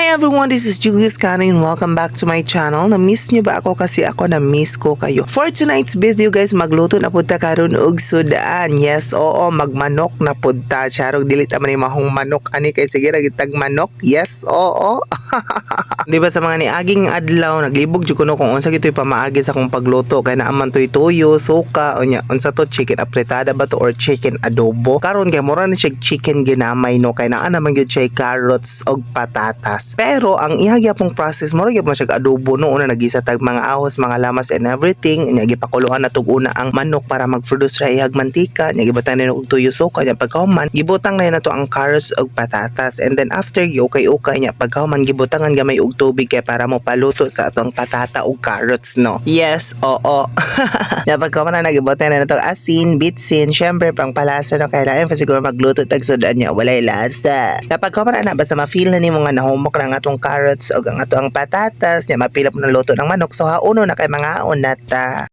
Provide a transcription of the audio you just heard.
Hi everyone, this is Julius Cano and welcome back to my channel. Na-miss nyo ba ako? Kasi ako na-miss ko kayo. For tonight's video guys, magluto na punta karon og sudaan. Yes, oo, magmanok na punta. Charog dilit naman yung mahong manok. Ani kay sige nagitag manok? Yes, oo. Di ba sa mga niaging adlaw, naglibog jud kuno kung unsa gitoy pamaagi sa akong pagluto. Kaya naaman to'y tuyo, suka, unya, unsa to chicken apretada ba to or chicken adobo. Karon kay mura na siya chicken ginamay no. Kaya naa naman gyud siya carrots og patatas. Pero ang ihagya pong process mo gyud mo siya adobo no una nagisa tag mga ahos, mga lamas and everything. Nya gipakuluan na tug una ang manok para mag-produce ra ihag mantika. Nya gibutang na og tuyo suka nya pagkahuman gibutang na nato ang carrots og patatas. And then after okay nya pagkahuman gibutangan gamay og tubig kay para mo paluto sa atong patata ug carrots no. Yes, oo. Nya pagkahuman na nagibutang na nato asin, bitsin, syempre pang palasa no kay lain pa siguro magluto tag sudan nya walay lasa. Kapag human na basta ma-feel na nimo nga nahumok na ang atong carrots o ang atong patatas nya mapilap na luto ng manok so hauno na kay mga onata.